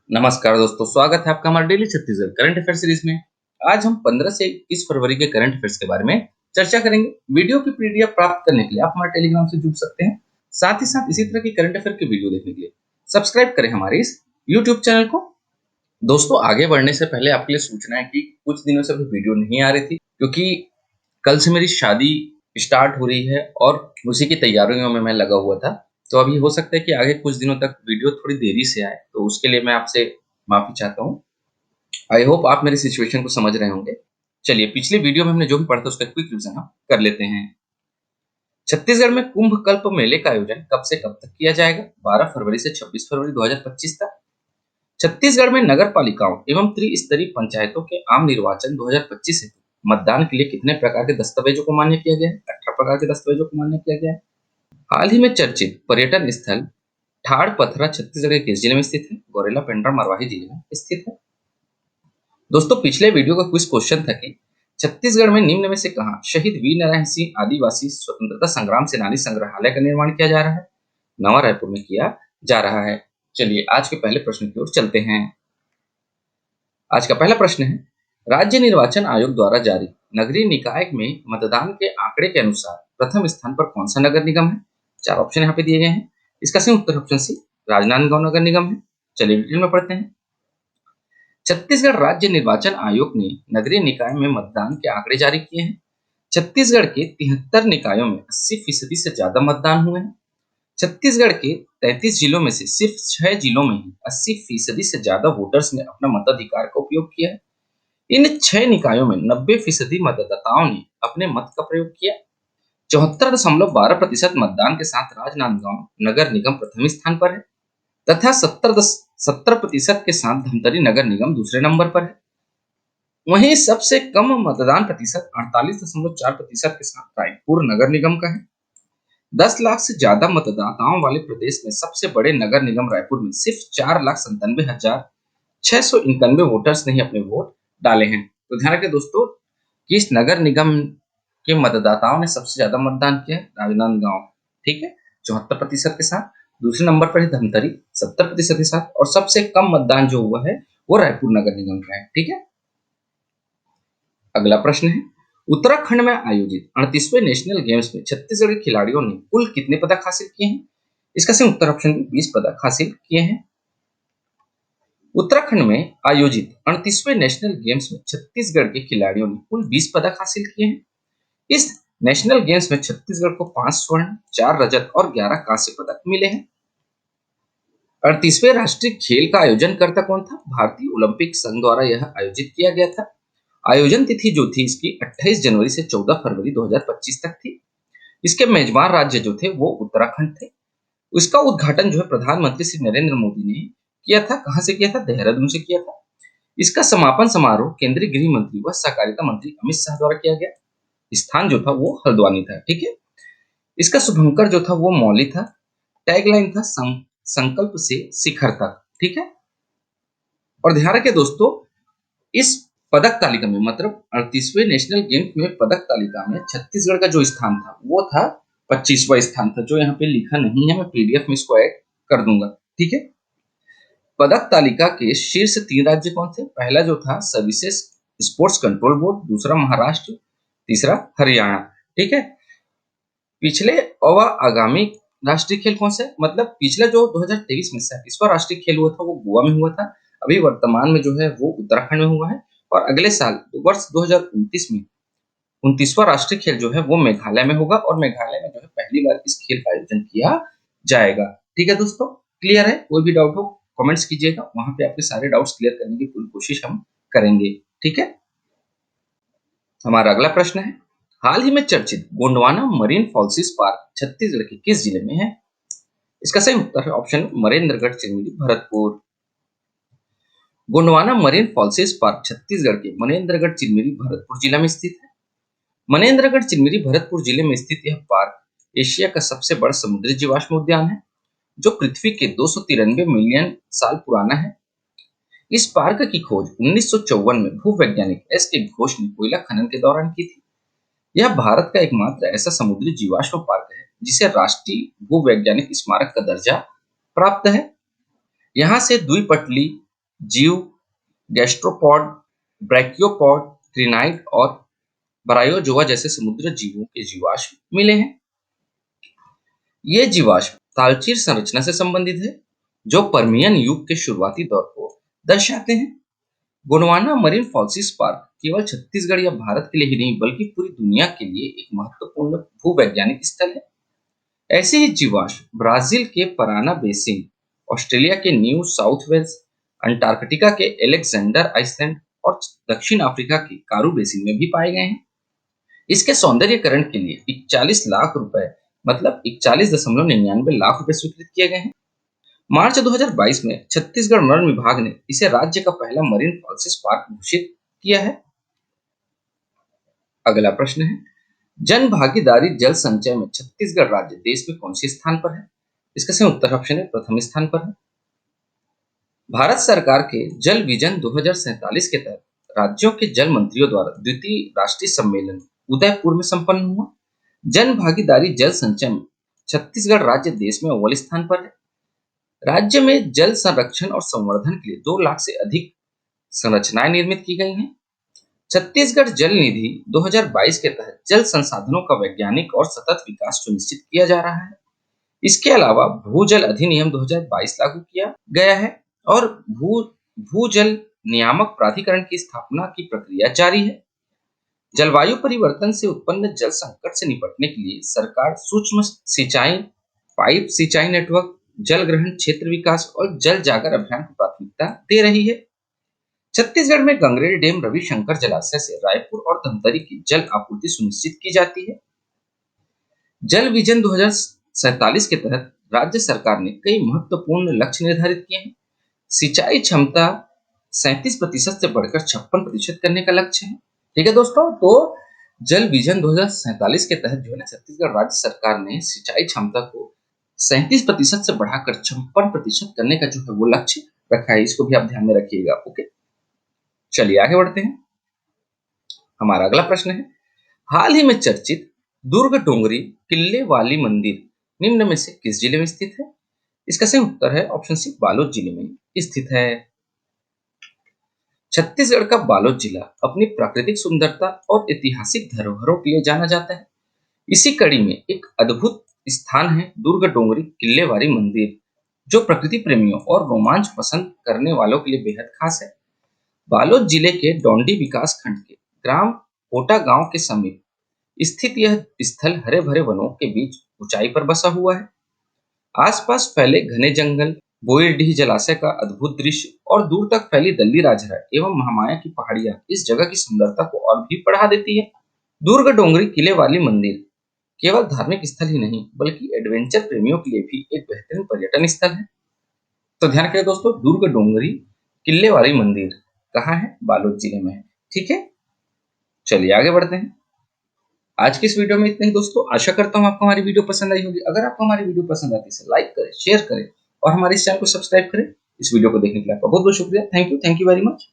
नमस्कार दोस्तों, स्वागत है आपका हमारे daily Chhattisgarh current affair series में। आज हम 15 से 21 फरवरी के करंट अफेयर्स के बारे में चर्चा करेंगे। वीडियो की पीडीएफ प्राप्त करने के लिए आप हमारे टेलीग्राम से जुड़ सकते हैं। साथ ही साथ इसी तरह की करंट अफेयर की वीडियो देखने के लिए सब्सक्राइब करें हमारे इस यूट्यूब चैनल को। दोस्तों, आगे बढ़ने से पहले आपके लिए सूचना है कि कुछ दिनों से अभी वीडियो नहीं आ रही थी, क्योंकि कल से मेरी शादी स्टार्ट हो रही है और उसी की तैयारियों में मैं लगा हुआ था। तो अभी हो सकता है कि आगे कुछ दिनों तक वीडियो थोड़ी देरी से आए, तो उसके लिए मैं आपसे माफी चाहता हूँ। आई होप आप मेरी सिचुएशन को समझ रहे होंगे। चलिए, पिछली वीडियो में हमने जो भी पढ़ा था उसका क्विक रिवीजन हम कर लेते हैं। छत्तीसगढ़ में कुंभ कल्प मेले का आयोजन कब से कब तक किया जाएगा? 12 फरवरी से 26 फरवरी 2025 तक। छत्तीसगढ़ में नगर पालिकाओं एवं त्रिस्तरीय पंचायतों के आम निर्वाचन 2025 हेतु मतदान के लिए कितने प्रकार के दस्तावेजों को मान्य किया गया है? 18 प्रकार के दस्तावेजों को मान्य किया गया है। हाल ही में चर्चित पर्यटन स्थल ठाड़ पथरा छत्तीसगढ़ के किस जिले में स्थित है? गौरेला पेंड्रा मरवाही जिले में स्थित है। दोस्तों, पिछले वीडियो का क्विज क्वेश्चन था कि छत्तीसगढ़ में निम्न में से कहां शहीद वीर नारायण सिंह आदिवासी स्वतंत्रता संग्राम सेनानी संग्रहालय का निर्माण किया जा रहा है? नवा रायपुर में किया जा रहा है। चलिए, आज के पहले प्रश्न की ओर चलते हैं। आज का पहला प्रश्न है, राज्य निर्वाचन आयोग द्वारा जारी नगरीय निकाय में मतदान के आंकड़े के अनुसार प्रथम स्थान पर कौन सा नगर निगम है? 4 ऑप्शन यहाँ पे दिए गए हैं। इसका सही उत्तर ऑप्शन सी राजनांदगांव नगर निगम है। चलिए, डिटेल में पढ़ते हैं। छत्तीसगढ़ राज्य निर्वाचन आयोग ने नगरीय निकाय में मतदान के आंकड़े जारी किए हैं। छत्तीसगढ़ के 73 निकायों में 80% से ज्यादा मतदान हुए हैं। छत्तीसगढ़ के 33 जिलों में से सिर्फ 6 जिलों में ही 80% से ज्यादा वोटर्स ने अपना मताधिकार का उपयोग किया है। इन 6 निकायों में 90% मतदाताओं ने अपने मत का प्रयोग किया। 74.12% मतदान के साथ राजनांदगांव नगर निगम प्रथम स्थान पर है तथा 70% के साथ धमतरी नगर निगम दूसरे नंबर पर है। वहीं सबसे कम मतदान प्रतिशत 48.4% के साथ रायपुर नगर निगम का है। 10 लाख से ज्यादा मतदाताओं वाले प्रदेश में सबसे बड़े नगर निगम रायपुर में सिर्फ 4,97,691 वोटर्स ने ही अपने वोट डाले हैं। तो ध्यान रखें दोस्तों कि इस नगर निगम के मतदाताओं ने सबसे ज्यादा मतदान किया है राजनांदगांव, ठीक है, 74% के साथ। दूसरे नंबर पर है धमतरी 70% के साथ, और सबसे कम मतदान जो हुआ है वो रायपुर नगर निगम का है, ठीक है। अगला प्रश्न है, उत्तराखंड में आयोजित 38वें नेशनल गेम्स में छत्तीसगढ़ के खिलाड़ियों ने कुल कितने पदक हासिल किए हैं? इसका सही उत्तर ऑप्शन 20 पदक हासिल किए हैं। उत्तराखंड में आयोजित 38वें नेशनल गेम्स में छत्तीसगढ़ के खिलाड़ियों ने कुल 20 पदक हासिल किए हैं। इस नेशनल गेम्स में छत्तीसगढ़ को 5 स्वर्ण, 4 रजत और 11 कांस्य पदक मिले हैं। 38वें राष्ट्रीय खेल का आयोजन करता कौन था? भारतीय ओलंपिक संघ द्वारा यह आयोजित किया गया था। आयोजन तिथि जो थी इसकी 28 जनवरी से 14 फरवरी 2025 तक थी। इसके मेजबान राज्य जो थे वो उत्तराखंड थे। इसका उद्घाटन जो है प्रधानमंत्री श्री नरेंद्र मोदी ने किया था। कहां से किया था? देहरादून से किया था। इसका समापन समारोह केंद्रीय गृह मंत्री व सहकारिता मंत्री अमित शाह द्वारा किया गया। स्थान जो था वो हल्द्वानी था, ठीक है। इसका शुभंकर जो था वो मौली था। टैगलाइन था संकल्प से शिखर तक, ठीक है। और ध्यान रखें दोस्तों, इस पदक तालिका में मतलब 38वें नेशनल गेम्स में पदक तालिका में छत्तीसगढ़ का जो स्थान था वो था 25वां स्थान था, जो यहाँ पे लिखा नहीं है। मैं पीडीएफ में इसको ऐड कर दूंगा, ठीक है। पदक तालिका के शीर्ष 3 राज्य कौन थे? पहला जो था सर्विसेज स्पोर्ट्स कंट्रोल बोर्ड, दूसरा महाराष्ट्र, तीसरा हरियाणा, ठीक है। पिछले और आगामी राष्ट्रीय खेल कौन से? मतलब पिछला जो 2023 में 37वां राष्ट्रीय खेल हुआ था वो गोवा में हुआ था। अभी वर्तमान में जो है वो उत्तराखंड में हुआ है। और अगले साल वर्ष 2029 में 29वां राष्ट्रीय खेल जो है वो मेघालय में होगा, और मेघालय में जो है पहली बार इस खेल का आयोजन किया जाएगा, ठीक है दोस्तों। क्लियर है? कोई भी डाउट हो कमेंट्स कीजिएगा, वहां पे आपके सारे डाउट्स क्लियर करने की पूरी कोशिश हम करेंगे, ठीक है। हमारा अगला प्रश्न है, हाल ही में चर्चित गोंडवाना मरीन फॉल्सिस पार्क छत्तीसगढ़ के किस जिले में है? इसका सही उत्तर है option मरेंद्रगढ़ Chirmiri Bharatpur. Gondwana marine फॉल्सिस park Chhattisgarh के मनेन्द्रगढ़ चिरमिरी भरतपुर जिला में स्थित है। मनेन्द्रगढ़ चिरमिरी भरतपुर जिले में स्थित यह पार्क एशिया का सबसे बड़ा समुद्री जीवाश्म उद्यान है, जो पृथ्वी के 293 मिलियन साल पुराना है। इस पार्क की खोज 1954 में भूवैज्ञानिक एस के घोष ने कोयला खनन के दौरान की थी। यह भारत का एकमात्र ऐसा समुद्री जीवाश्म पार्क है जिसे राष्ट्रीय भूवैज्ञानिक स्मारक का दर्जा प्राप्त है। यहाँ से द्विपटली जीव, गैस्ट्रोपॉड, ब्रैकियोपॉड, ट्रिनाइट और ब्रायोजोआ जैसे समुद्र जीवों के जीवाश्म मिले हैं। ये जीवाश्म तालचीर संरचना से संबंधित है, जो पर्मियन युग के शुरुआती दौर को दर्शाते हैं। गोंडवाना मरीन फॉसिल्स पार्क केवल छत्तीसगढ़ या भारत के लिए ही नहीं बल्कि पूरी दुनिया के लिए एक महत्वपूर्ण भूवैज्ञानिक स्थल है। ऐसे ही जीवाश्म ब्राजील के पराना बेसिन, ऑस्ट्रेलिया के न्यू साउथ वेल्स, अंटार्कटिका के एलेक्जेंडर आइसलैंड और दक्षिण अफ्रीका के कारू बेसिन में भी पाए गए हैं। इसके सौंदर्यीकरण के लिए 41 लाख रुपए मतलब 41.99 लाख रुपए स्वीकृत किए गए हैं। मार्च 2022 में छत्तीसगढ़ वन विभाग ने इसे राज्य का पहला मरीन फॉसिल्स पार्क घोषित किया है। अगला प्रश्न है, जन भागीदारी जल संचय में छत्तीसगढ़ राज्य देश में कौन से स्थान पर है? इसका सही उत्तर ऑप्शन है प्रथम स्थान पर है। भारत सरकार के जल विजन 2047 के तहत राज्यों के जल मंत्रियों द्वारा द्वितीय राष्ट्रीय सम्मेलन उदयपुर में संपन्न हुआ। जन भागीदारी जल संचय में छत्तीसगढ़ राज्य देश में अव्वल स्थान पर है। राज्य में जल संरक्षण और संवर्धन के लिए 2 लाख से अधिक संरचनाएं निर्मित की गई हैं। छत्तीसगढ़ जल निधि 2022 के तहत जल संसाधनों का वैज्ञानिक और सतत विकास सुनिश्चित किया जा रहा है। इसके अलावा भूजल अधिनियम 2022 लागू किया गया है और भूजल नियामक प्राधिकरण की स्थापना की प्रक्रिया जारी है। जलवायु परिवर्तन से उत्पन्न जल संकट से निपटने के लिए सरकार सूक्ष्म सिंचाई, पाइप सिंचाई नेटवर्क, जल ग्रहण क्षेत्र विकास और जल जागर अभियान को प्राथमिकता दे रही है। छत्तीसगढ़ में गंगरेल डैम, रविशंकर जलाशय से रायपुर और धमतरी की जल आपूर्ति सुनिश्चित की जाती है। जल विजन 2047 के तहत राज्य सरकार ने कई महत्वपूर्ण लक्ष्य निर्धारित किए हैं। सिंचाई क्षमता 37% से बढ़कर 56% करने का लक्ष्य है। ठीक है दोस्तों, तो जल विजन 2047 के तहत जो है ना छत्तीसगढ़ राज्य सरकार ने सिंचाई क्षमता को 37% से बढ़ाकर 56% करने का जो है वो लक्ष्य रखा है। इसको भी आप ध्यान में रखिएगा। ओके, चलिए आगे बढ़ते हैं। हमारा अगला प्रश्न है, हाल ही में चर्चित दुर्ग डोंगरी किले वाली मंदिर निम्न में से किस जिले में स्थित है? इसका सही उत्तर है ऑप्शन सी, बालोद जिले में स्थित है। छत्तीसगढ़ का बालोद जिला अपनी प्राकृतिक सुंदरता और ऐतिहासिक धरोहरों के लिए जाना जाता है। इसी कड़ी में एक अद्भुत स्थान है दुर्ग डोंगरी किल्लेवारी मंदिर, जो प्रकृति प्रेमियों और रोमांच पसंद करने वालों के लिए बेहद खास है। बालोद जिले के डोंडी विकास खंड के ग्राम कोटा गांव के समीप स्थित यह स्थल हरे भरे वनों के बीच ऊंचाई पर बसा हुआ है। आसपास फैले घने जंगल, बोईडीह जलाशय का अद्भुत दृश्य और दूर तक फैली दल्ली राजहरा एवं महामाया की पहाड़ियां इस जगह की सुंदरता को और भी बढ़ा देती है। दुर्ग डोंगरी किले वाली मंदिर केवल धार्मिक स्थल ही नहीं बल्कि एडवेंचर प्रेमियों के लिए भी एक बेहतरीन पर्यटन स्थल है। तो ध्यान करें दोस्तों, दुर्ग डोंगरी किले वाली मंदिर कहाँ है? बालोद जिले में है। ठीक है, चलिए आगे बढ़ते हैं। आज की इस वीडियो में इतना ही दोस्तों। आशा करता हूँ आपको हमारी वीडियो पसंद आई होगी। अगर आपको हमारी वीडियो पसंद आती है लाइक करें, शेयर करें और हमारे इस चैनल को सब्सक्राइब करें। इस वीडियो को देखने के लिए आपका बहुत बहुत शुक्रिया। Thank you very much.